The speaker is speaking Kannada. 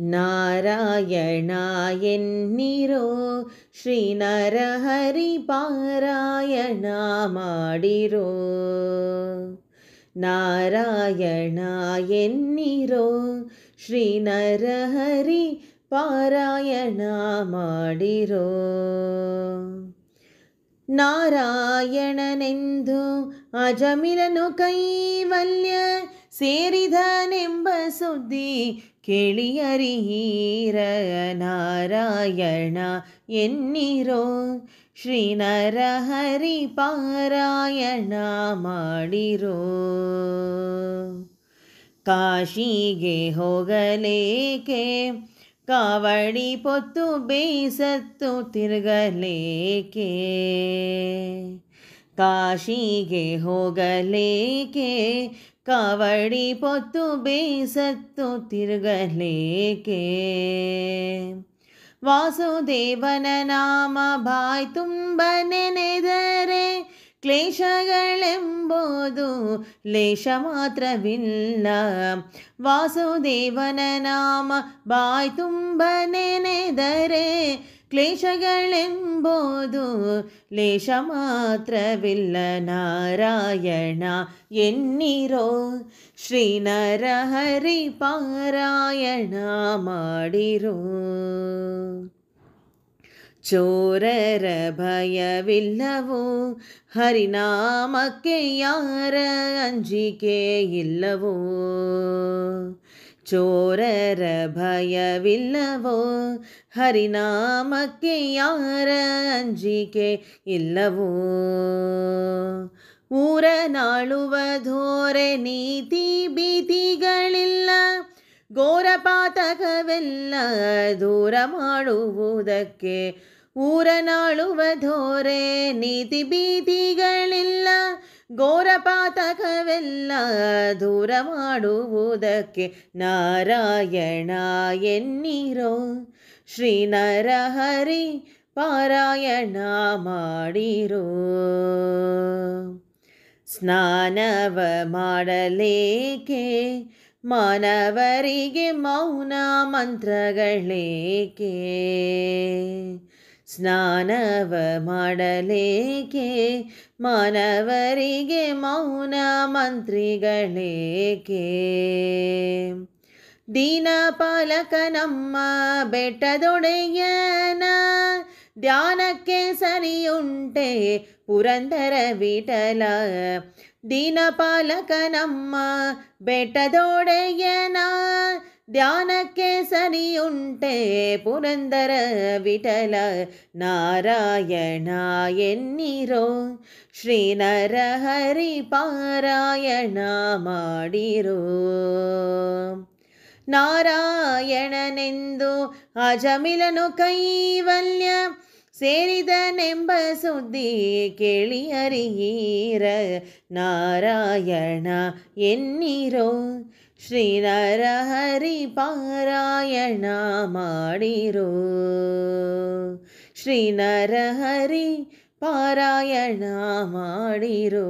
ನಾರಾಯಣ ಎನ್ನಿರೋ ಶ್ರೀ ನರಹರಿ ಪಾರಾಯಣ ಮಾಡಿರೋ. ನಾರಾಯಣ ಎನ್ನಿರೋ ಶ್ರೀ ನರಹರಿ ಪಾರಾಯಣ ಮಾಡಿರೋ. ನಾರಾಯಣನೆಂದು ಅಜಮಿಲನು ಕೈವಲ್ಯ ಸೇರಿದನೆಂಬ ಸುದ್ದಿ ಕೇಳಿಯರಿಯೀರ. ನಾರಾಯಣ ಎನ್ನಿರೋ ಶ್ರೀ ನರಹರಿ ಪಾರಾಯಣ ಮಾಡಿರೋ. ಕಾಶಿಗೆ ಹೋಗಲೇಕೆ ಕಾವಡಿ ಪೊತ್ತು ಬೇಸತ್ತು ತಿರುಗಲೇಕೆ. ಕಾಶಿಗೆ ಹೋಗಲೇಕೆ ಕಾವಡಿ ಪೊತ್ತು ಬೇಸತ್ತು ತಿರುಗಲೇಕೆ. ವಾಸುದೇವನ ನಾಮ ಬಾಯ್ ತುಂಬ ನೆನೆದರೆ ಕ್ಲೇಶಗಳೆಂಬುದು ಲೇಷ ಮಾತ್ರವಿಲ್ಲ. ವಾಸುದೇವನ ನಾಮ ಬಾಯ್ ತುಂಬ ನೆನೆದರೆ ಕ್ಲೇಶಗಳೆಂಬುದು ಲೇಷ ಮಾತ್ರವಿಲ್ಲ. ನಾರಾಯಣ ಎನ್ನಿರೋ ಶ್ರೀ ನರಹರಿ ಪಾರಾಯಣ ಮಾಡಿರೋ. ಚೋರರ ಭಯವಿಲ್ಲವೋ ಹರಿನಾಮಕ್ಕೆ ಯಾರ ಅಂಜಿಕೆ ಇಲ್ಲವೋ. ಚೋರರ ಭಯವಿಲ್ಲವೋ ಹರಿನಾಮಕ್ಕೆ ಯಾರ ಅಂಜಿಕೆ ಇಲ್ಲವೋ. ಊರನಾಳುವ ಧೋರೆ ನೀತಿ ಭೀತಿಗಳಿಲ್ಲ ಘೋರಪಾತಕವೆಲ್ಲ ದೂರ ಮಾಡುವುದಕ್ಕೆ. ಊರನಾಳುವ ಧೋರೆ ನೀತಿ ಭೀತಿಗಳಿಲ್ಲ ಘೋರಪಾತಕವೆಲ್ಲ ದೂರ ಮಾಡುವುದಕ್ಕೆ. ನಾರಾಯಣ ಎನ್ನಿರೋ ಶ್ರೀ ನರಹರಿ ಪಾರಾಯಣ ಮಾಡಿರೋ. ಸ್ನಾನವ ಮಾಡಲೇಕೆ ಮಾನವರಿಗೆ ಮೌನ ಮಂತ್ರಗಳೇಕೆ. ಸ್ನಾನವ ಮಾಡಲೇಕೆ ಮಾನವರಿಗೆ ಮೌನ ಮಂತ್ರಿಗಳೇಕೆ. ದೀನಪಾಲಕ ನಮ್ಮ ಬೆಟ್ಟದೊಡೆಯನ ಧ್ಯಾನಕ್ಕೆ ಸರಿಯುಂಟೆ ಪುರಂದರ ವಿಠಲ. ದೀನಪಾಲಕ ನಮ್ಮ ಬೆಟ್ಟದೊಡೆಯನ ಧ್ಯಾನಕ್ಕೆ ಸರಿಯುಂಟೆ ಪುರಂದರ ವಿಠಲ. ನಾರಾಯಣ ಎನ್ನಿರೋ ಶ್ರೀ ನರಹರಿ ಪಾರಾಯಣ ಮಾಡಿರೋ. ನಾರಾಯಣನೆಂದು ಅಜಮಿಲನು ಕೈವಲ್ಯ ಸೇರಿದನೆಂಬ ಸುದ್ದಿ ಕೇಳಿಯರಿಯೀರ. ನಾರಾಯಣ ಎನ್ನಿರೋ ಶ್ರೀ ನರಹರಿ ಪಾರಾಯಣ ಮಾಡಿರೋ. ಶ್ರೀ ನರಹರಿ ಪಾರಾಯಣ ಮಾಡಿರೋ.